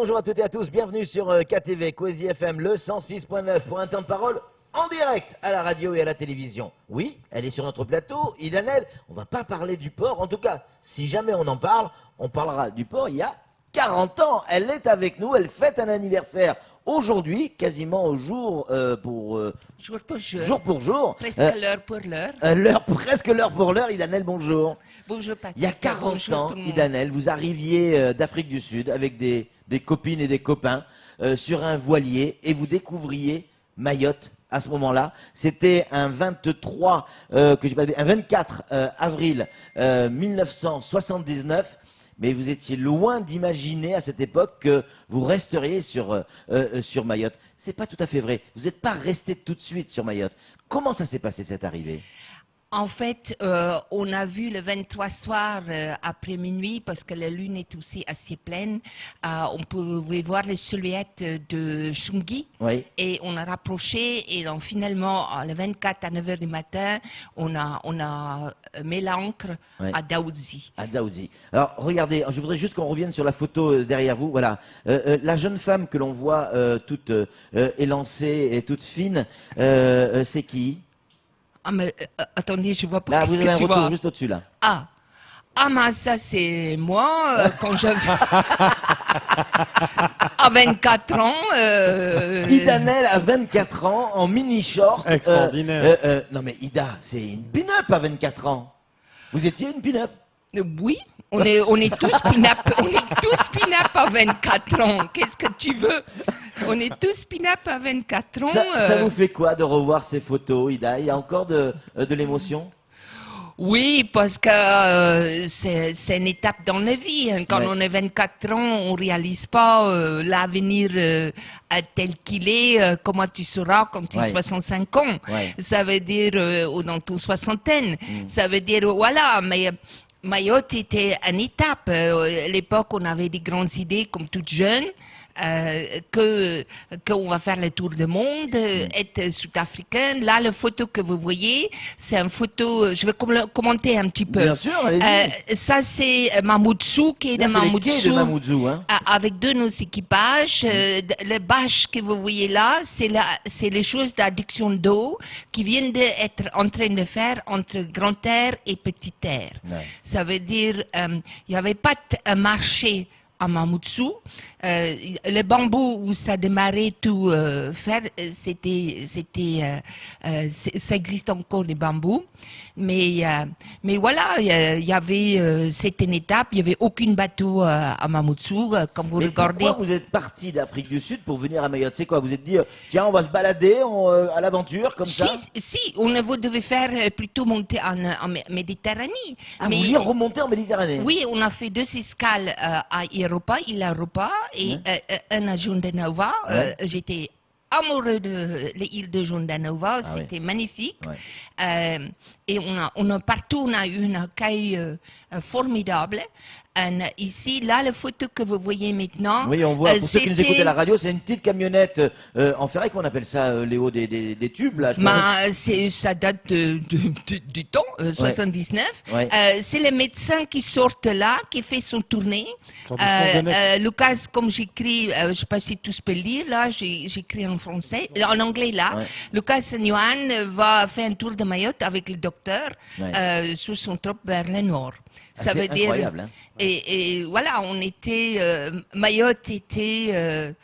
bonjour à toutes et à tous, bienvenue sur KTV, Coésie FM, le 106.9 pour un temps de parole en direct à la radio et à la télévision. Oui, elle est sur notre plateau, Idanel, on va pas parler du port, en tout cas, si jamais on en parle, on parlera du port il y a 40 ans. Elle est avec nous, elle fête un anniversaire aujourd'hui, quasiment au jour jour pour jour. Jour pour jour. Presque l'heure pour l'heure. Presque l'heure pour l'heure, Idanel, bonjour. Bonjour Patrick. Il y a 40 Bonjour ans, tout le monde. Idanel, vous arriviez d'Afrique du Sud avec des copines et des copains sur un voilier et vous découvriez Mayotte à ce moment-là. C'était un 24 avril 1979. Mais vous étiez loin d'imaginer à cette époque que vous resteriez sur Mayotte. C'est pas tout à fait vrai. Vous n'êtes pas resté tout de suite sur Mayotte. Comment ça s'est passé cette arrivée ? En fait, on a vu le 23 soir après minuit, parce que la lune est aussi assez pleine, on pouvait voir les silhouettes de Chungi. Oui. Et on a rapproché, et donc finalement, le 24 à 9h du matin, on a mis l'ancre à Daoudzi. À Dzaoudzi. Alors, regardez, je voudrais juste qu'on revienne sur la photo derrière vous. Voilà. La jeune femme que l'on voit toute élancée et toute fine, c'est qui ? Ah, mais attendez, je vois pas Là, ce vous avez que un tu retour vois. juste au-dessus, là. Ah, mais ça c'est moi quand j'avais à 24 ans. Idanel a 24 ans en mini-short. Extraordinaire. Non mais Ida, c'est une pin-up à 24 ans. Vous étiez une pin-up. Oui, on est tous pin-up, on est tous pin-up à 24 ans. Qu'est-ce que tu veux? On est tous pin-up à 24 ans. Ça vous fait quoi de revoir ces photos, Ida? Il y a encore de l'émotion? Oui, parce que c'est une étape dans la vie. Quand on est 24 ans, on réalise pas l'avenir tel qu'il est. Comment tu seras quand tu as 65 ans. Ça veut dire, ou dans ton soixantaine. Ça veut dire, voilà, mais Mayotte était une étape. À l'époque, on avait des grandes idées comme toutes jeunes. Qu'on va faire le tour du monde, être sud-africain. Là, la photo que vous voyez, c'est une photo, je vais commenter un petit peu. Bien sûr, allez-y. Ça, c'est Mamoudzou, qui est de Mamoudzou. C'est les quais de Mamoudzou, hein. Avec deux nos équipages. Les bâches que vous voyez là, c'est les choses d'adduction d'eau qui viennent d'être en train de faire entre Grand Terre et Petit Terre. Ça veut dire, il n'y avait pas de marché à Mamoudzou. Le bambou où ça démarrait tout faire, ça existe encore des bambous, mais voilà, il y avait cette une étape, il y avait aucun bateau à Mamoudzou, comme vous regardez. Pourquoi vous êtes parti d'Afrique du Sud pour venir à Mayotte? C'est quoi? Vous êtes dit tiens, on va se balader à l'aventure comme ça? Si, on devait faire plutôt monter en Méditerranée. Ah, vous vouliez remonter en Méditerranée? Oui, on a fait 2 escales à Europa, île Europa, et un à Jundanova. J'étais amoureux de l'île de Jundanova, c'était magnifique. Et partout, on a eu un accueil formidable. Ici, là, la photo que vous voyez maintenant. Oui, on voit, pour ceux qui nous écoutent à la radio, c'est une petite camionnette en ferraille, qu'on appelle ça, Léo, des tubes, là. Ça date du temps, 79. C'est le médecin qui sort là, qui fait son tournée. Lucas, comme j'écris, je ne sais pas si tous peuvent lire, là, j'écris en français, en anglais, là. Lucas Nguyen va faire un tour de Mayotte avec le docteur sur son trip vers le nord. Ça veut dire, incroyable, hein. Et voilà, Mayotte était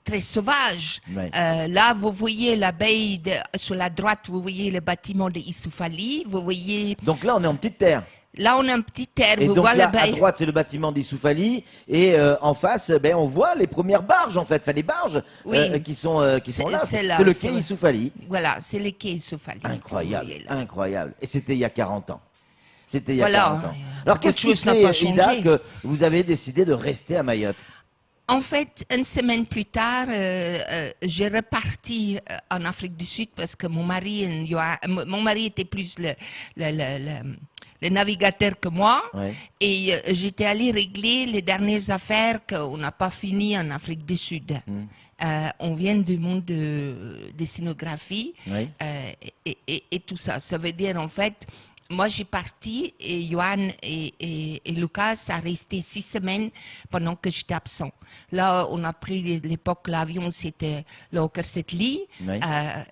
très sauvage. Là, vous voyez la baie, sur la droite, vous voyez le bâtiment de Issoufali, vous voyez... Donc là, on est en petite terre. Là, on est en petite terre. Et vous donc voyez là, à droite, c'est le bâtiment d'Issoufali, et en face, on voit les premières barges, en fait, les barges qui sont là. C'est le quai Issoufali. Voilà, c'est le quai Issoufali. Incroyable, incroyable. Et c'était il y a 40 ans. C'était il y a voilà. 40 ans. Alors, qu'est-ce qui fait, Ida, que vous avez décidé de rester à Mayotte? En fait, une semaine plus tard, j'ai reparti en Afrique du Sud parce que mon mari était plus le navigateur que moi. Et j'étais allée régler les dernières affaires qu'on n'a pas finies en Afrique du Sud. On vient du monde de scénographie et tout ça. Ça veut dire, en fait, moi, j'ai parti et Johan et Lucas sont restés 6 semaines pendant que j'étais absent. Là, on a pris l'époque, l'avion, c'était le Hawker-Sedley, Oui.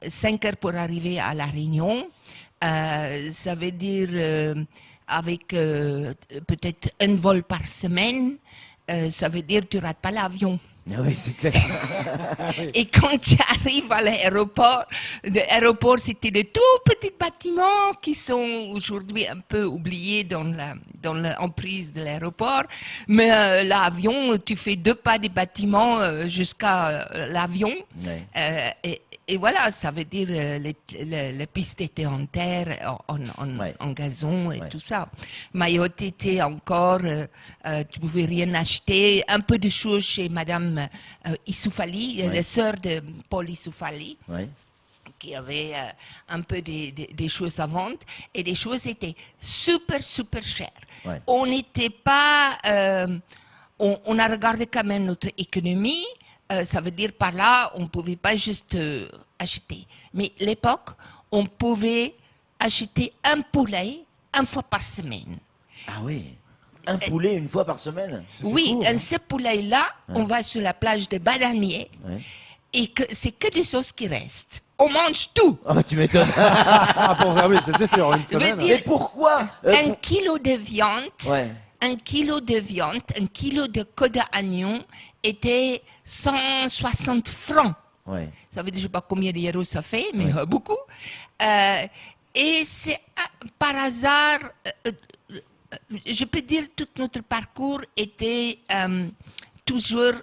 5 heures pour arriver à La Réunion. Ça veut dire avec peut-être un vol par semaine, ça veut dire que tu rates pas l'avion. Ah oui, c'est clair. Et quand tu arrives à l'aéroport, c'était de tout petits bâtiments qui sont aujourd'hui un peu oubliés dans l'emprise de l'aéroport. Mais l'avion, tu fais 2 pas des bâtiments jusqu'à l'avion. Ouais. Et voilà, ça veut dire les pistes étaient en terre, en gazon et tout ça. Mayotte était encore, tu pouvais rien acheter. Un peu de choses chez Madame Issoufali, la sœur de Paul Issoufali, qui avait un peu des choses à vendre. Et les choses étaient super, super chères. Ouais. On n'était pas... on a regardé quand même notre économie. Ça veut dire par là, on ne pouvait pas juste acheter. Mais à l'époque, on pouvait acheter un poulet 1 fois par semaine. Ah oui. Un poulet 1 fois par semaine. Oui, ce poulet-là, on va sur la plage de Badanier et c'est que des choses qui restent. On mange tout. Oh, tu m'étonnes. Oui, c'est sûr, une Je veux semaine. dire, Mais pourquoi un kilo de viande, Ouais. 1 kilo de viande, 1 kilo de queue d'agneau était 160 francs. Ouais. Ça veut dire, je ne sais pas combien d'euros ça fait, mais beaucoup. Et c'est par hasard, je peux dire tout notre parcours était toujours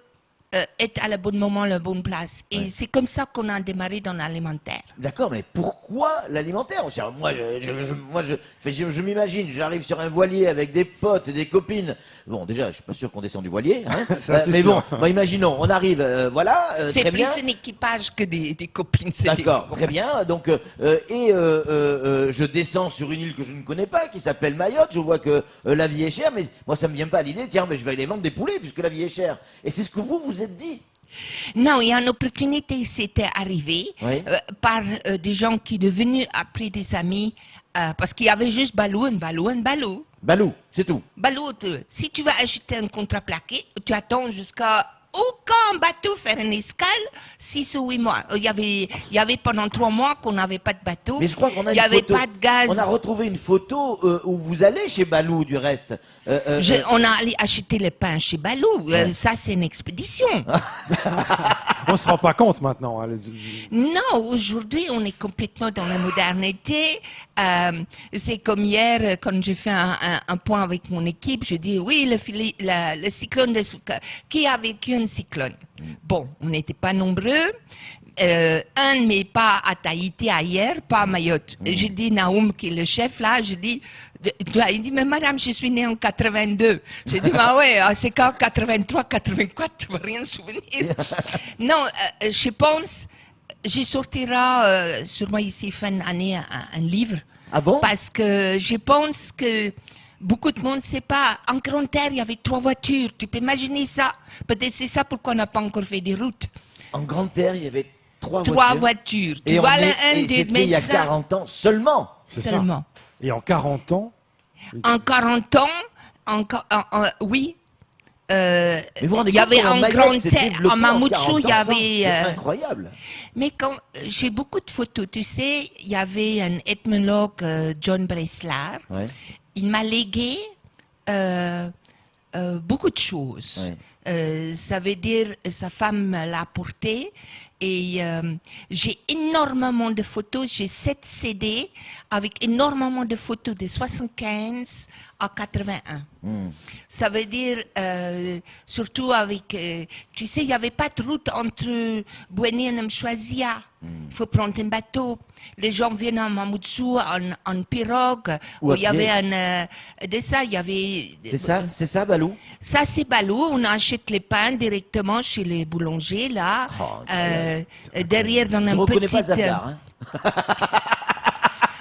être à le bon moment, la bonne place. Et c'est comme ça qu'on a démarré dans l'alimentaire. D'accord, mais pourquoi l'alimentaire? Moi, je m'imagine, j'arrive sur un voilier avec des potes, des copines. Bon, déjà, je suis pas sûr qu'on descend du voilier, hein. Ça, c'est mais sûr. bon, imaginons, on arrive, C'est très plus bien. un équipage que des copines. D'accord, très bien. Donc, je descends sur une île que je ne connais pas, qui s'appelle Mayotte. Je vois que la vie est chère, mais moi, ça me vient pas à l'idée. Tiens, mais je vais aller vendre des poulets puisque la vie est chère. Et c'est ce que vous êtes dit. Non, il y a une opportunité, c'était arrivé par des gens qui sont devenus après des amis, parce qu'il y avait juste Balou. Balou, c'est tout. Balou, si tu veux acheter un contrat plaqué, tu attends jusqu'à aucun bateau faire une escale 6 ou 8 mois. Il y avait pendant 3 mois qu'on n'avait pas de bateau. Mais je crois qu'on a il n'y une avait photo. pas de gaz. On a retrouvé une photo où vous allez chez Balou, du reste. On a allé acheter le pain chez Balou. Ça, c'est une expédition. On se rend pas compte maintenant. Hein. Non, aujourd'hui, on est complètement dans la modernité. C'est comme hier, quand j'ai fait un point avec mon équipe, je dis oui, le cyclone de Souka. Qui a vécu un cyclone? Bon, on n'était pas nombreux. Mais pas à Tahiti, ailleurs, pas à Mayotte. J'ai dit, Naoum, qui est le chef là, je dis, il dit, mais madame, je suis née en 82. J'ai dit, bah ouais, c'est qu'en 83, 84, tu vas rien souvenir. Non, je pense, je sortira sûrement ici fin d'année un livre. Ah bon? Parce que je pense que beaucoup de monde ne sait pas. En Grande Terre, il y avait 3 voitures. Tu peux imaginer ça? Peut-être c'est ça pourquoi on n'a pas encore fait des routes. En Grande Terre, il y avait 3 voitures. Tu Et vois, et c'était il y a 40 ans seulement. Seulement. Et en 40 ans, En 40 ans, oui. Mais vous vous rendez Il y compte avait comment en Mayotte Grande s'est Terre, développée en Mamoudzou, 40 il y ans? avait. C'est incroyable. Mais quand j'ai beaucoup de photos, tu sais, il y avait un ethnologue, John Breslar. Ouais. Il m'a légué beaucoup de choses. Ça veut dire, sa femme l'a apporté. Et j'ai énormément de photos. J'ai 7 CD avec énormément de photos de 75 à 81. Ça veut dire, surtout avec... tu sais, il n'y avait pas de route entre Bouéné et Mchouazia. Il faut prendre un bateau. Les gens viennent à Mamoudzou en pirogue. Ou à il y avait pied. de ça, il y avait... C'est ça, Balou? Ça, c'est Balou. On achète les pains directement chez les boulangers, là. Derrière, dans Je un reconnais petit... pas Zafar, hein.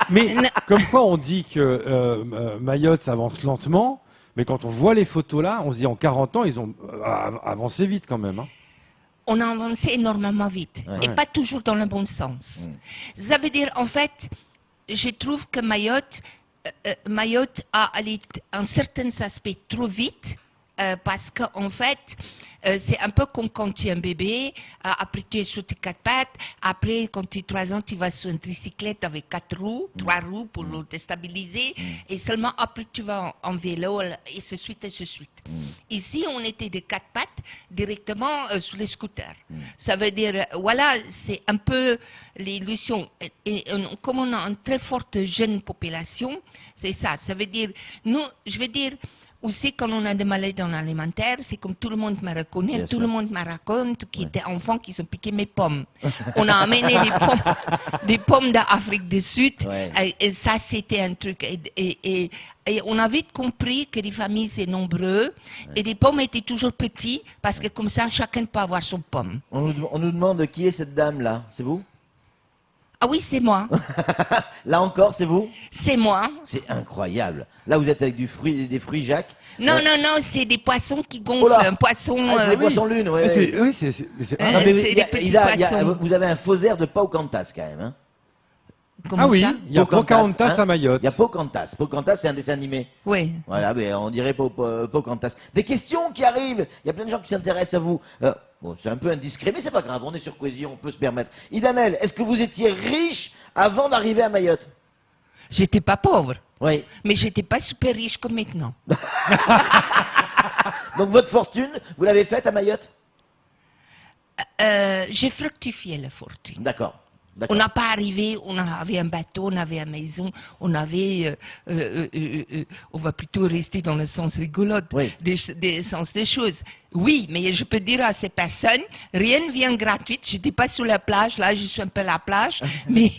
mais comme quoi on dit que Mayotte s'avance lentement, mais quand on voit les photos là, on se dit en 40 ans, ils ont avancé vite quand même. Hein. On a avancé énormément vite. Ouais. Et pas toujours dans le bon sens. Ça veut dire, en fait, je trouve que Mayotte, Mayotte a allé un certain aspect trop vite parce qu'en fait, c'est un peu comme quand tu es un bébé, après tu es sur tes quatre pattes, après quand tu as 3 ans, tu vas sur une tricyclette avec 4 roues, 3 roues pour te stabiliser, et seulement après tu vas en vélo, et ce suite, et ce suite. Ici, on était des 4 pattes directement sur les scooters. Ça veut dire, voilà, c'est un peu l'illusion. Et comme on a une très forte jeune population, c'est ça. Ça veut dire, nous, je veux dire, aussi, quand on a des maladies dans l'alimentaire, c'est comme tout le monde me reconnaît, Bien tout sûr. le monde me raconte qu'il était enfant qui ont piqué mes pommes. On a amené des pommes d'Afrique du Sud, Ouais. et ça, c'était un truc. Et on a vite compris que les familles, c'est nombreux, et les pommes étaient toujours petites, parce que comme ça, chacun peut avoir son pomme. On nous demande qui est cette dame-là. C'est vous? Ah oui, c'est moi. Là encore, c'est vous? C'est moi. C'est incroyable. Là, vous êtes avec des fruits Jacques. Non, non, c'est des poissons qui Oh gonflent. là. Un poisson. Ah, c'est des oui. poissons lunes, ouais. Oui, c'est Euh, Non, mais c'est des petits poissons. vous avez un faux air de Pocahontas quand même. Hein. Comment Ah oui, ça? il y a Pocahontas hein. à Mayotte. Il y a Pocahontas. Pocahontas, c'est un dessin animé. Oui. Voilà, mais on dirait Pocahontas. Des questions qui arrivent. Il y a plein de gens qui s'intéressent à vous. Bon, c'est un peu indiscret, mais c'est pas grave. On est sur Cohésion, on peut se permettre. Idanel, est-ce que vous étiez riche avant d'arriver à Mayotte? J'étais pas pauvre, Oui. mais j'étais pas super riche comme maintenant. Donc votre fortune, vous l'avez faite à Mayotte? J'ai fructifié la fortune. D'accord. On D'accord. n'a pas arrivé, on avait un bateau, on avait une maison, on avait, on va plutôt rester dans le sens rigolote, Oui. des sens des choses. Oui, mais je peux dire à ces personnes, rien ne vient gratuit. J'étais pas sur la plage, là, je suis un peu à la plage, mais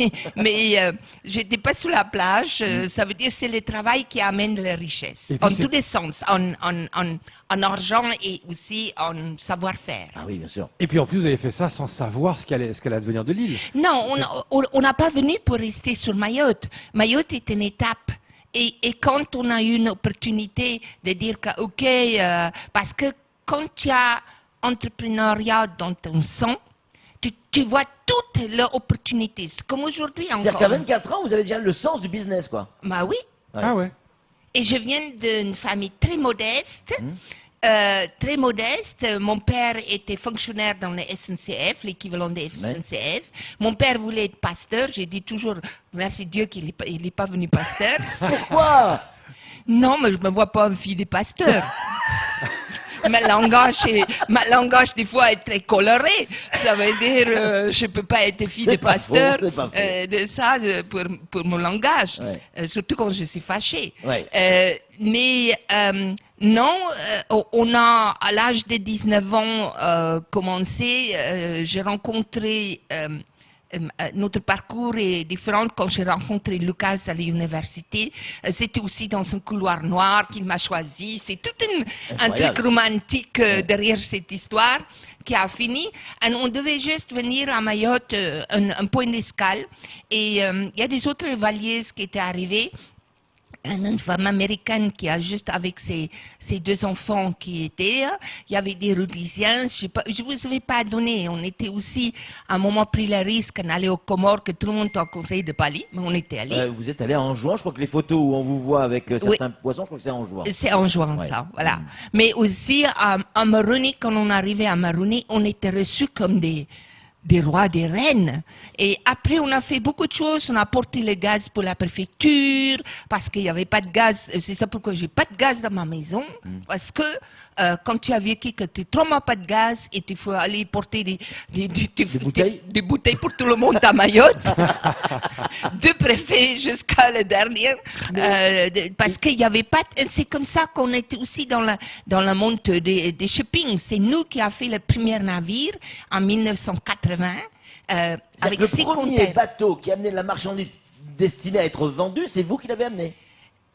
j'étais pas sur la plage. Ça veut dire c'est le travail qui amène la richesse, Et puis en c'est- tous les sens, en argent et aussi en savoir-faire. Ah oui, bien sûr. Et puis en plus, vous avez fait ça sans savoir ce qu'elle allait devenir de l'île. Non, on n'a pas venu pour rester sur Mayotte. Mayotte est une étape. Et quand on a eu une opportunité de dire que, OK, parce que quand tu as entrepreneuriat dans ton sang, tu vois toutes les opportunités. C'est comme aujourd'hui C'est-à-dire encore. qu'à 24 ans, vous avez déjà le sens du business, quoi. Bah oui. Ouais. Ah ouais. Et je viens d'une famille très modeste. Très modeste. Mon père était fonctionnaire dans le SNCF, l'équivalent des SNCF. Mon père voulait être pasteur. J'ai dit toujours, merci Dieu qu'il n'est pas venu pasteur. Pourquoi? Non, mais je me vois pas une fille de pasteur. Ma langage, des fois, est très colorée. Ça veut dire, je peux pas être fille C'est de pas pasteur. faux, c'est pas faux. De ça, pour mon langage. Ouais. Surtout quand je suis fâchée. Ouais. Mais non, on a, à l'âge de 19 ans, commencé. J'ai rencontré... notre parcours est différent. Quand j'ai rencontré Lucas à l'université, c'était aussi dans un couloir noir qu'il m'a choisi. C'est tout un Incroyable. truc romantique derrière cette histoire qui a fini. Et on devait juste venir à Mayotte, un point d'escale. Et il y a des autres vallières qui étaient arrivées. Une femme américaine qui a juste avec ses 2 enfants qui étaient là. Il y avait des Rhodésiens. Je vous avais pas donné. On était aussi, à un moment, pris le risque d'aller aux Comores, que tout le monde t'a conseillé de pas aller, mais on était allés. Vous êtes allé en juin, je crois que les photos où on vous voit avec certains poissons, je crois que c'est en juin. C'est en juin, Ouais. ça, voilà. Mais aussi, à Maroni, quand on arrivait à Maroni, on était reçus comme des rois, des reines. Et après, on a fait beaucoup de choses. On a porté le gaz pour la préfecture, parce qu'il n'y avait pas de gaz. C'est ça pourquoi j'ai pas de gaz dans ma maison. Parce que quand tu as vécu que tu ne pas de gaz et tu faut aller porter des bouteilles pour tout le monde à Mayotte, de préfet jusqu'à le dernier, parce qu'il n'y avait pas. C'est comme ça qu'on était aussi dans le monde des shipping. C'est nous qui avons fait le premier navire en 1980 avec Le 6 premier containers. bateau qui amenait de la marchandise destinée à être vendue, c'est vous qui l'avez amené.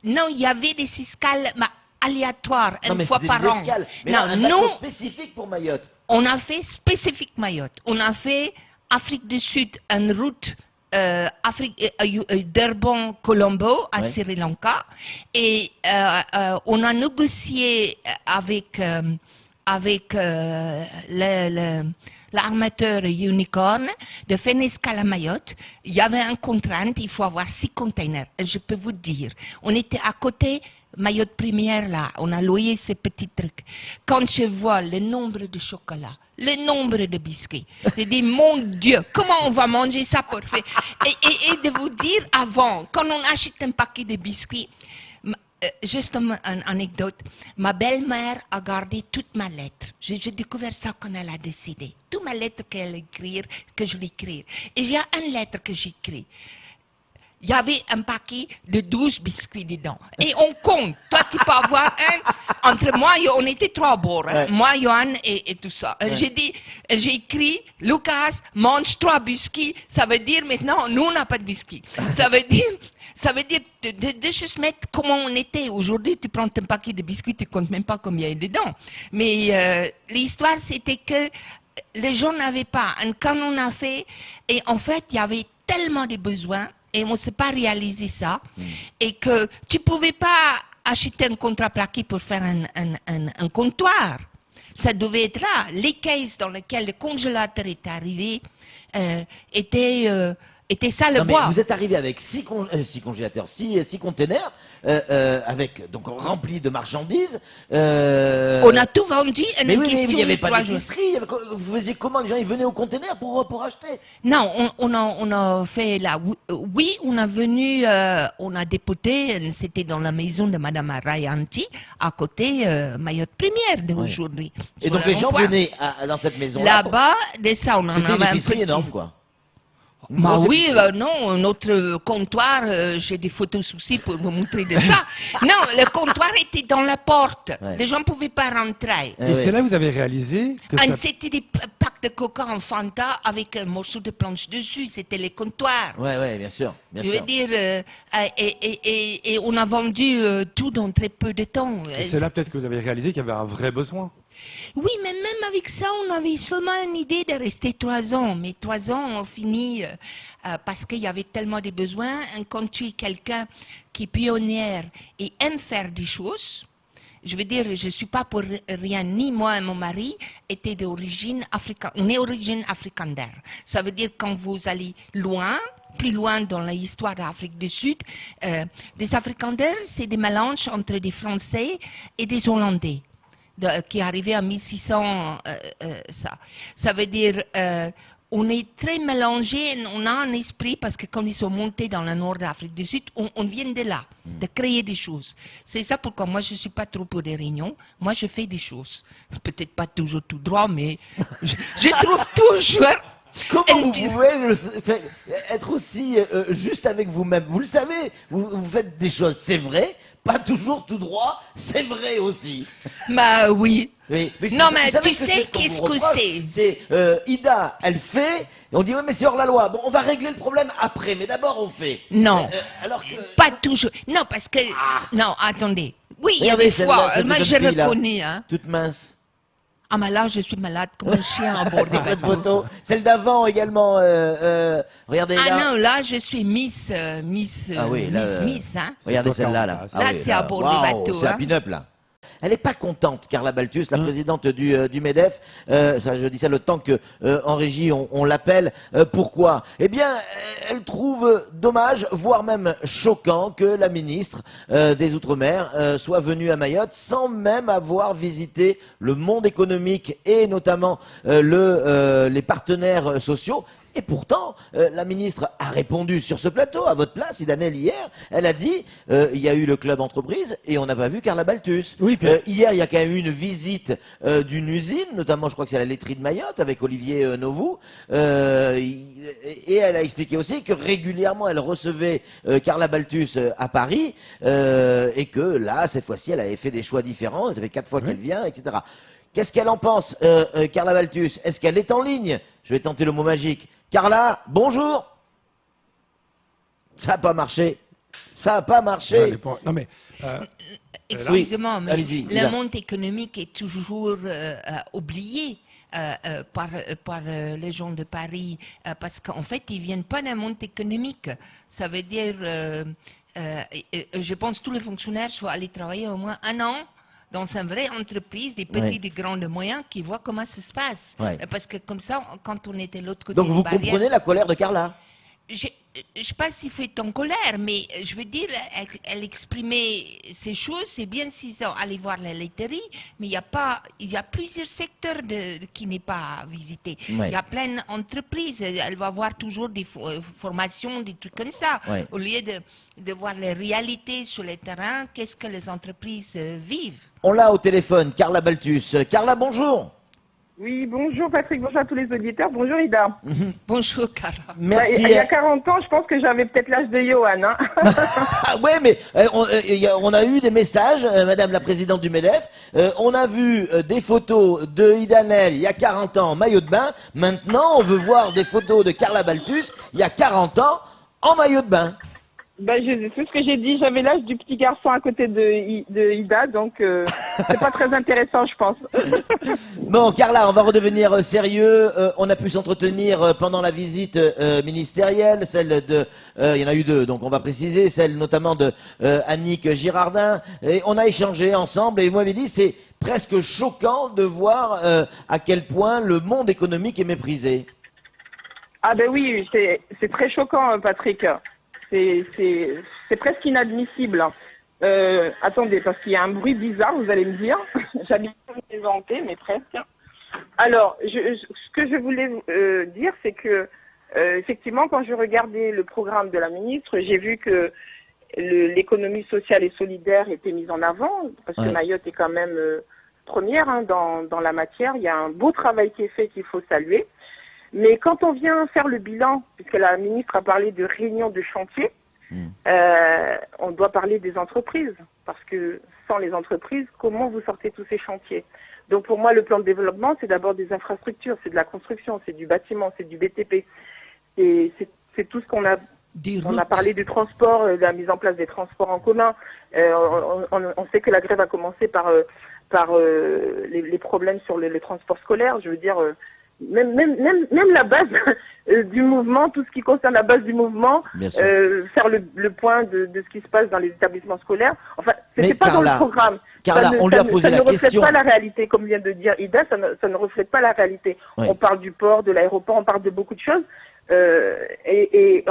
Non, il y avait des escales aléatoires, Non, une mais fois c'était par des an. escales. Mais Non, là, un bateau nous, spécifique pour Mayotte. on a fait spécifique Mayotte. On a fait Afrique du Sud, une route Durban, Colombo, à Ouais. Sri Lanka. Et on a négocié avec l'armateur Unicorn, de faire une escale à Mayotte. Il y avait un contrainte, il faut avoir 6 containers. Et je peux vous dire, on était à côté Mayotte Première, là, on a loué ces petits trucs. Quand je vois le nombre de chocolats, le nombre de biscuits, je dis, mon Dieu, comment on va manger ça pour faire? Et de vous dire, avant, quand on achète un paquet de biscuits, juste une anecdote, ma belle-mère a gardé toute ma lettre. J'ai découvert ça quand elle a décidé. Toute ma lettre qu'elle écrire, que je l'écrire. Et il y a une lettre que j'écris. Il y avait un paquet de 12 biscuits dedans. Et on compte. Toi, tu peux avoir un. Entre moi, on était 3 bords. Hein. Ouais. Moi, Johan et tout ça. Ouais. J'ai écrit, Lucas, mange 3 biscuits. Ça veut dire maintenant, nous, on n'a pas de biscuits. Ça veut dire de juste mettre comment on était. Aujourd'hui, tu prends un paquet de biscuits, tu comptes même pas combien il y a dedans. Mais l'histoire, c'était que les gens n'avaient pas. Quand on a fait, et en fait, il y avait tellement de besoins. Et on ne s'est pas réalisé ça. Et que tu ne pouvais pas acheter un contreplaqué pour faire un comptoir. Ça devait être là. Les caisses dans lesquelles le congélateur est arrivé étaient ça le Non, mais bois. vous êtes arrivé avec 6 congélateurs, 6 containers, avec donc remplis de marchandises. On a tout vendu en Mais une oui, mais question il n'y avait de pas 3 jours. d'épicerie. Vous faisiez comment? Les gens ils venaient au conteneur pour acheter? Non, on a fait là. Oui, on a venu, on a dépoté, c'était dans la maison de Madame Arayanti, à côté Mayotte Première d'aujourd'hui. Et sur donc le les gens rond-point. venaient dans cette maison-là. Là-bas, de ça, on en C'était une avait un épicerie petit. énorme, quoi. Une Bah grosse oui, épicerie. non, notre comptoir, j'ai des photos aussi pour vous montrer de ça. Non, le comptoir était dans la porte. Ouais. Les gens ne pouvaient pas rentrer. Et c'est là que vous avez réalisé que ça... C'était des packs de coca en Fanta avec un morceau de planche dessus. C'était les comptoirs. Ouais, bien sûr. Bien Je sûr. veux dire, et on a vendu tout dans très peu de temps. Et c'est là peut-être que vous avez réalisé qu'il y avait un vrai besoin. Oui, mais même avec ça, on avait seulement une idée de rester 3 ans. Mais 3 ans, on finit parce qu'il y avait tellement de besoins. Quand tu es quelqu'un qui est pionnière et aime faire des choses, je veux dire, je ne suis pas pour rien, ni moi ni mon mari étaient d'origine africaine. On est d'origine afrikaner. Ça veut dire quand vous allez loin, plus loin dans l'histoire d'Afrique du Sud, les Afrikaners, c'est des mélanges entre des Français et des Hollandais. Qui est arrivé en 1600, ça veut dire, on est très mélangé, on a un esprit, parce que quand ils sont montés dans le nord d'Afrique du Sud, on vient de là, de créer des choses. C'est ça pourquoi moi, je ne suis pas trop pour des réunions. Moi, je fais des choses. Peut-être pas toujours tout droit, mais je trouve toujours... Comment vous pouvez être aussi juste avec vous-même? Vous le savez, vous faites des choses, c'est vrai, pas toujours tout droit, c'est vrai aussi. Bah oui. Mais Non, vous mais savez tu que sais ce qu'on qu'est-ce vous que reproche, c'est? C'est Ida, elle fait, et on dit ouais mais c'est hors la loi. Bon, on va régler le problème après, mais d'abord on fait. Non. Alors que Pas toujours. Non, parce que... Non, attendez. Oui, il y a regardez des celle-là, fois, cette moi jeune je fille, là, reconnais, hein. toute mince. Ah, mais là, je suis malade comme un chien à bord des C'est votre bateaux. photo. Celle d'avant également. Regardez Ah là. non, là, je suis Miss, Ah oui, là, Miss, hein. Regardez C'est celle-là, là. coquin, là. Là, c'est à bord du waouh, bateau, C'est un hein. pin-up, là. Elle n'est pas contente, Carla Balthus, la présidente du MEDEF. Ça, je dis ça le temps que en régie on l'appelle. Pourquoi? Eh bien, elle trouve dommage, voire même choquant, que la ministre des Outre-mer soit venue à Mayotte sans même avoir visité le monde économique et notamment les partenaires sociaux. Et pourtant, la ministre a répondu sur ce plateau, à votre place, Idanel, hier. Elle a dit, il y a eu le club entreprise et on n'a pas vu Carla Balthus. Oui, puis- Hier, il y a quand même eu une visite d'une usine, notamment je crois que c'est la laiterie de Mayotte, avec Olivier Novou. Et elle a expliqué aussi que régulièrement, elle recevait Carla Balthus à Paris et que là, cette fois-ci, elle avait fait des choix différents. Ça fait 4 fois qu'elle vient, etc. Qu'est-ce qu'elle en pense, Carla Balthus? Est-ce qu'elle est en ligne? Je vais tenter le mot magique. Carla, bonjour. Ça n'a pas marché. Ça n'a pas marché. Non mais Excusez-moi, mais allez-y, le Lisa. monde économique est toujours oublié par les gens de Paris, parce qu'en fait, ils viennent pas d'un monde économique. Ça veut dire, je pense que tous les fonctionnaires doivent aller travailler au moins 1 an dans une vraie entreprise, des petits, des grands, des moyens, qui voient comment ça se passe. Ouais. Parce que comme ça, quand on était de l'autre côté Donc des vous barrières, comprenez la colère de Carla? je ne sais pas s'il fait en colère, mais je veux dire, elle exprimait ces choses. C'est bien s'ils ont allé voir la laiterie, mais il y a plusieurs secteurs qui n'est pas visité. Ouais. Il y a plein d'entreprises. Elle va voir toujours des formations, des trucs comme ça. Ouais. Au lieu de voir les réalités sur le terrain, qu'est-ce que les entreprises vivent. On l'a au téléphone, Carla Balthus. Carla, bonjour. Oui, bonjour Patrick, bonjour à tous les auditeurs, bonjour Ida. Bonjour, Carla. Merci. Il y a 40 ans, je pense que j'avais peut-être l'âge de Johan. Hein. Ah ouais, mais on a eu des messages, Madame la Présidente du MEDEF. On a vu des photos de Idanel il y a 40 ans en maillot de bain. Maintenant, on veut voir des photos de Carla Balthus il y a 40 ans en maillot de bain. Ben, c'est ce que j'ai dit, j'avais l'âge du petit garçon à côté de Ida, donc c'est pas très intéressant, je pense. Bon, Carla, on va redevenir sérieux. On a pu s'entretenir pendant la visite ministérielle, celle de, il y en a eu deux, donc on va préciser, celle notamment de Annick Girardin. Et on a échangé ensemble et vous m'avez dit c'est presque choquant de voir à quel point le monde économique est méprisé. Ah ben oui, c'est très choquant, Patrick. C'est presque inadmissible. Attendez, parce qu'il y a un bruit bizarre, vous allez me dire. J'habite pas une maison hantée, mais presque. Alors, ce que je voulais dire, c'est que effectivement, quand je regardais le programme de la ministre, j'ai vu que l'économie sociale et solidaire était mise en avant, parce que Mayotte est quand même première dans la matière. Il y a un beau travail qui est fait qu'il faut saluer. Mais quand on vient faire le bilan, puisque la ministre a parlé de réunion de chantier, on doit parler des entreprises. Parce que sans les entreprises, comment vous sortez tous ces chantiers? Donc pour moi, le plan de développement, c'est d'abord des infrastructures, c'est de la construction, c'est du bâtiment, c'est du BTP. C'est tout ce qu'on a... On a parlé du transport, de la mise en place des transports en commun. On sait que la grève a commencé par les problèmes sur le transport scolaire. Je veux dire... Même la base du mouvement, tout ce qui concerne la base du mouvement, faire le point de ce qui se passe dans les établissements scolaires. Enfin, c'est pas dans le programme. Carla, on lui a posé la question. Ça ne reflète pas la réalité, comme vient de dire Ida, ça ne reflète pas la réalité. Oui. On parle du port, de l'aéroport, on parle de beaucoup de choses. Et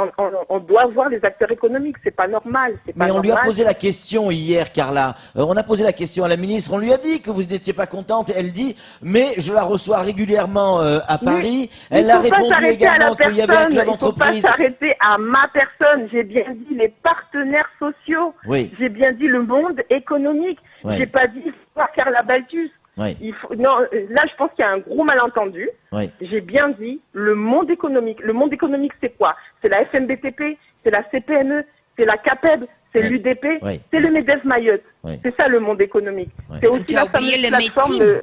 on doit voir les acteurs économiques, c'est pas normal. Mais on lui a posé la question hier, Carla. On a posé la question à la ministre. On lui a dit que vous n'étiez pas contente. Elle dit, mais je la reçois régulièrement à Paris. Elle a répondu également qu'il y avait un club entreprise. Il ne faut pas s'arrêter à ma personne. J'ai bien dit les partenaires sociaux. Oui. J'ai bien dit le monde économique. Oui. J'ai pas dit Carla Balthus. Oui. Non, là, je pense qu'il y a un gros malentendu. Oui. J'ai bien dit le monde économique. Le monde économique, c'est quoi? C'est la FMBTP, c'est la CPME, c'est la CAPEB, c'est l'UDP, c'est le MEDEF Mayotte. C'est ça le monde économique. C'est aussi la fameuse plateforme.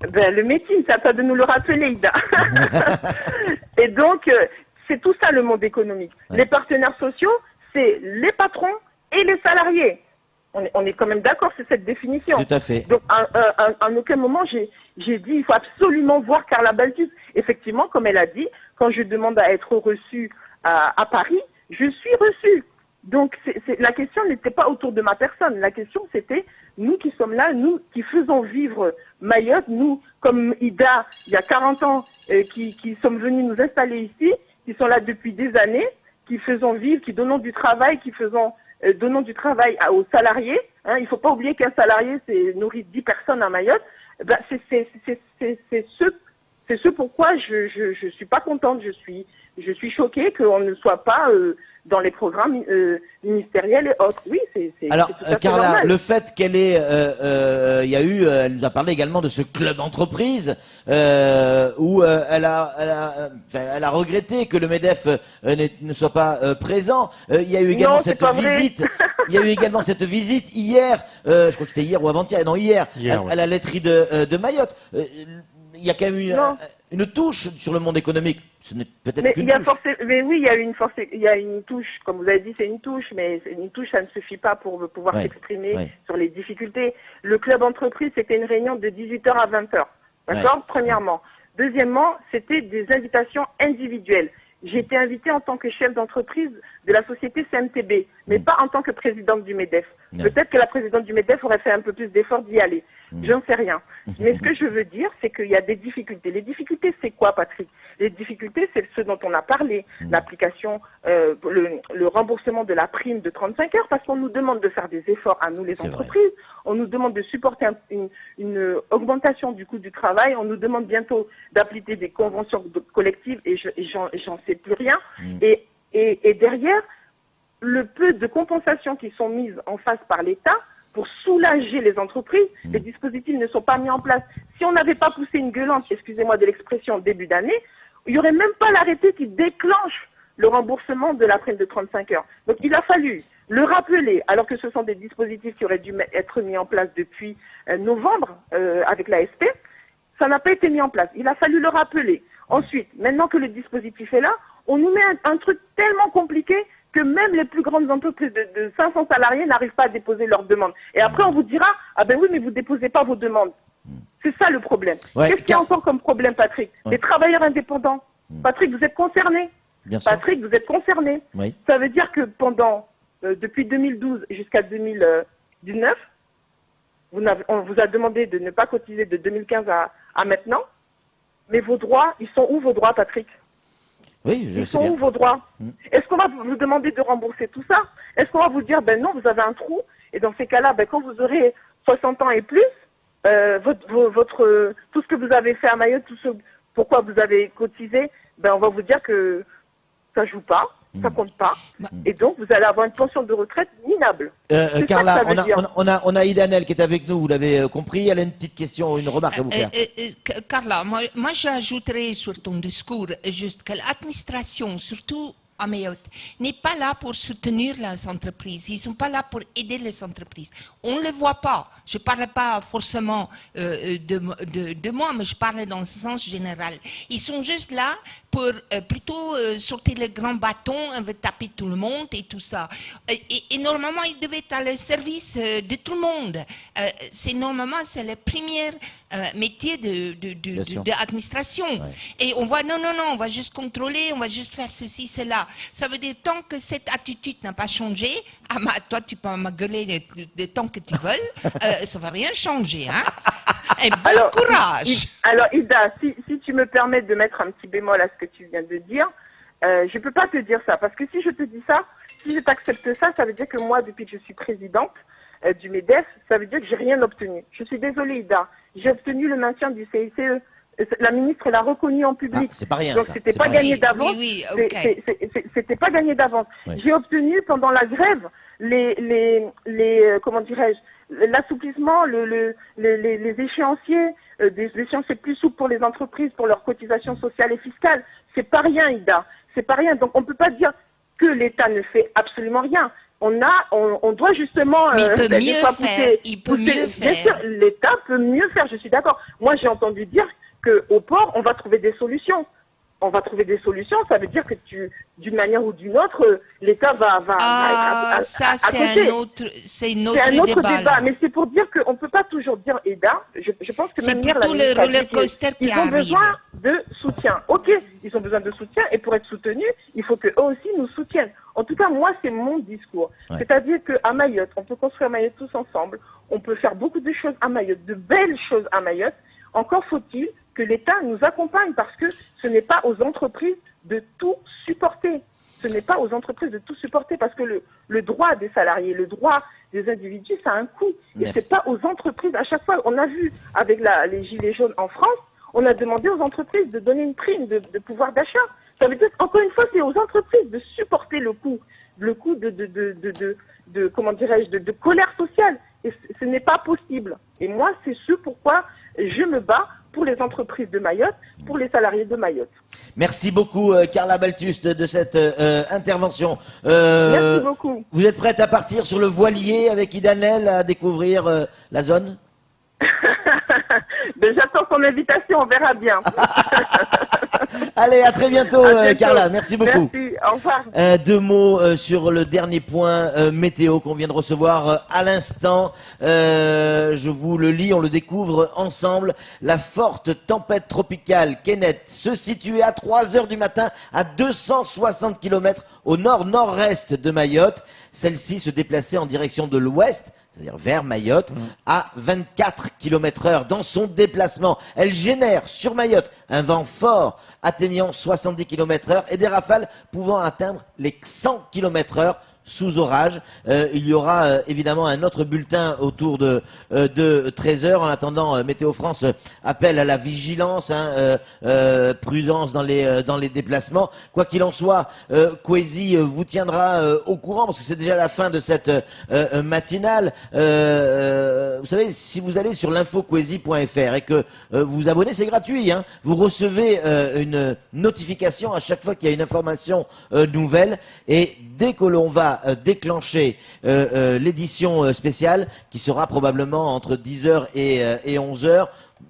Le métier, c'est à toi de nous le rappeler, Ida. Et donc, c'est tout ça le monde économique. Les partenaires sociaux, c'est les patrons et les salariés. On est quand même d'accord sur cette définition. Tout à fait. Donc, à aucun moment, j'ai dit il faut absolument voir Carla Balthus. Effectivement, comme elle a dit, quand je demande à être reçue à Paris, je suis reçue. Donc, la question n'était pas autour de ma personne. La question, c'était nous qui sommes là, nous qui faisons vivre Mayotte, nous, comme Ida, il y a 40 ans, qui sommes venus nous installer ici, qui sont là depuis des années, qui faisons vivre, qui donnons du travail, donnons du travail aux salariés. Hein, il ne faut pas oublier qu'un salarié nourrit 10 personnes à Mayotte. Ben, c'est ce pourquoi je suis pas contente. Je suis choquée qu'on ne soit pas dans les programmes ministériels et autres. Oui, alors, tout à fait Carla, normal. le fait qu'elle ait, elle nous a parlé également de ce club d'entreprise où elle a regretté que le MEDEF ne soit pas présent. Il y a eu également cette visite. Il y a eu également cette visite hier. Je crois que c'était hier ou avant-hier. Non, hier à la laiterie de Mayotte. Il y a quand même une touche sur le monde économique. Ce n'est peut-être qu'une touche. Mais oui, il y a une touche. Comme vous avez dit, c'est une touche, mais une touche, ça ne suffit pas pour pouvoir s'exprimer sur les difficultés. Le club entreprise, c'était une réunion de 18h à 20h. D'accord? Premièrement. Deuxièmement, c'était des invitations individuelles. J'ai été invitée en tant que chef d'entreprise de la société CMTB, mais pas en tant que présidente du MEDEF. Peut-être que la présidente du MEDEF aurait fait un peu plus d'efforts d'y aller. J'en sais rien. Mais ce que je veux dire, c'est qu'il y a des difficultés. Les difficultés, c'est quoi, Patrick? Les difficultés, c'est ce dont on a parlé, l'application, le remboursement de la prime de 35 heures, parce qu'on nous demande de faire des efforts à nous, les entreprises. On nous demande de supporter une augmentation du coût du travail. On nous demande bientôt d'appliquer des conventions collectives et j'en sais plus rien. Et derrière, le peu de compensations qui sont mises en face par l'État pour soulager les entreprises, les dispositifs ne sont pas mis en place. Si on n'avait pas poussé une gueulante, excusez-moi de l'expression, au début d'année, il n'y aurait même pas l'arrêté qui déclenche le remboursement de la prime de 35 heures. Donc il a fallu le rappeler, alors que ce sont des dispositifs qui auraient dû être mis en place depuis novembre avec l'ASP. Ça n'a pas été mis en place. Il a fallu le rappeler. Ensuite, maintenant que le dispositif est là, on nous met un truc tellement compliqué que même les plus grandes entreprises de 500 salariés n'arrivent pas à déposer leurs demandes. Et après, on vous dira, ah ben oui, mais vous déposez pas vos demandes. C'est ça le problème. Qu'est-ce qu'il y a encore comme problème, Patrick? Les travailleurs indépendants. Patrick, vous êtes concerné. Bien sûr. Patrick, vous êtes concerné. Oui. Ça veut dire que depuis 2012 jusqu'à 2019, on vous a demandé de ne pas cotiser de 2015 à maintenant. Mais vos droits, ils sont où vos droits, Patrick? Oui, je Ils sais sont bien. où vos droits? Est-ce qu'on va vous demander de rembourser tout ça? Est-ce qu'on va vous dire, ben non, vous avez un trou, et dans ces cas-là, ben quand vous aurez 60 ans et plus, tout ce que vous avez fait à Mayotte, tout ce pourquoi vous avez cotisé, ben on va vous dire que ça joue pas, ça compte pas, et donc vous allez avoir une pension de retraite minable. C'est Carla, ça que ça veut dire. on a Idanel qui est avec nous, vous l'avez compris, elle a une petite question, une remarque à vous faire. Carla, moi j'ajouterais sur ton discours juste que l'administration, surtout à Mayotte, n'est pas là pour soutenir les entreprises. Ils ne sont pas là pour aider les entreprises. On ne le voit pas. Je ne parle pas forcément de moi, mais je parle dans le sens général. Ils sont juste là pour plutôt sortir le grand bâton, taper tout le monde et tout ça. Et normalement, ils devaient être à le service de tout le monde. Normalement, c'est le premier métier de l'administration. Ouais. Et on voit, non, on va juste contrôler, on va juste faire ceci, cela. Ça veut dire, tant que cette attitude n'a pas changé, toi, tu peux m'engueuler le temps que tu veux, ça ne va rien changer. Hein? Et bon courage. Alors, Ida, si tu me permets de mettre un petit bémol à ce que tu viens de dire, je ne peux pas te dire ça. Parce que si je te dis ça, si je t'accepte ça, ça veut dire que moi, depuis que je suis présidente du MEDEF, ça veut dire que j'ai rien obtenu. Je suis désolée, Ida. J'ai obtenu le maintien du CICE. La ministre l'a reconnu en public. Ah, c'est pas rien, donc ça. c'était C'est pas pas gagné rien. d'avance. Oui, ok. C'était pas gagné d'avance. Oui. J'ai obtenu pendant la grève comment dirais-je, l'assouplissement, les échéanciers, des échéanciers plus souples pour les entreprises, pour leurs cotisations sociales et fiscales. C'est pas rien, Ida. C'est pas rien. Donc on peut pas dire que l'État ne fait absolument rien. On doit justement Mais il peut des mieux fois faire. Il peut mieux Bien faire. sûr, l'État peut mieux faire. Je suis d'accord. Moi, j'ai entendu dire qu'au port, on va trouver des solutions. On va trouver des solutions. Ça veut dire que d'une manière ou d'une autre, l'État va être ça, à c'est côté. un autre C'est un autre débat, là. mais c'est pour dire qu'on ne peut pas toujours dire Eda. Je pense que C'est même hier, plutôt la ministre le a dit roller coaster qui qu'ils ont arrive. besoin de soutien. Ok, ils ont besoin de soutien et pour être soutenus, il faut qu'eux aussi nous soutiennent. En tout cas, moi, c'est mon discours. Ouais. C'est-à-dire qu'à Mayotte, on peut construire Mayotte tous ensemble. On peut faire beaucoup de choses à Mayotte, de belles choses à Mayotte. Encore faut-il que l'État nous accompagne parce que ce n'est pas aux entreprises de tout supporter. Ce n'est pas aux entreprises de tout supporter parce que le droit des salariés, le droit des individus, ça a un coût. Et Merci. c'est pas aux entreprises. À chaque fois, on a vu avec les gilets jaunes en France, on a demandé aux entreprises de donner une prime de pouvoir d'achat. Ça veut dire encore une fois, c'est aux entreprises de supporter le coût de comment dirais-je, de colère sociale. Et ce n'est pas possible. Et moi, c'est ce pourquoi je me bats pour les entreprises de Mayotte, pour les salariés de Mayotte. Merci beaucoup, Carla Baltus, de cette intervention. Merci beaucoup. Vous êtes prête à partir sur le voilier avec Idanel à découvrir la zone? Ben, j'attends ton invitation, on verra bien. Allez, à très bientôt, À bientôt. Carla. Merci beaucoup. Merci, au revoir. Deux mots sur le dernier point météo qu'on vient de recevoir à l'instant. Je vous le lis, on le découvre ensemble. La forte tempête tropicale Kenneth se situait à 3 heures du matin à 260 km au nord-nord-est de Mayotte. Celle-ci se déplaçait en direction de l'ouest, c'est-à-dire vers Mayotte, à 24 km/h dans son déplacement. Elle génère sur Mayotte un vent fort atteignant 70 km/h et des rafales pouvant atteindre les 100 km/h sous orage. Il y aura évidemment un autre bulletin autour de 13 heures. En attendant, Météo France appelle à la vigilance, prudence dans les déplacements. Quoi qu'il en soit, Kwesi vous tiendra au courant parce que c'est déjà la fin de cette matinale. Vous savez, si vous allez sur l'infokwesi.fr et que vous vous abonnez, c'est gratuit. Vous recevez une notification à chaque fois qu'il y a une information nouvelle. Et dès que l'on va déclencher l'édition spéciale qui sera probablement entre 10h et 11h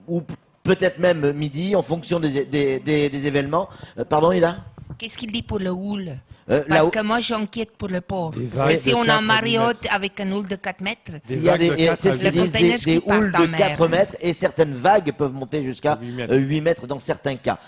ou peut-être même midi en fonction des événements. Pardon, Ida? Qu'est-ce qu'il dit pour le houle? La Parce hou- que moi, j'inquiète pour le port. Des Parce que vagues si de on a 4 un Marriott avec un houle de 4 mètres, Il y a vagues de des, 4 c'est à ce 8 qu'ils Le disent, container des qui part houles en de mer. 4 mètres et certaines vagues peuvent monter jusqu'à 8 mètres. 8 mètres dans certains cas.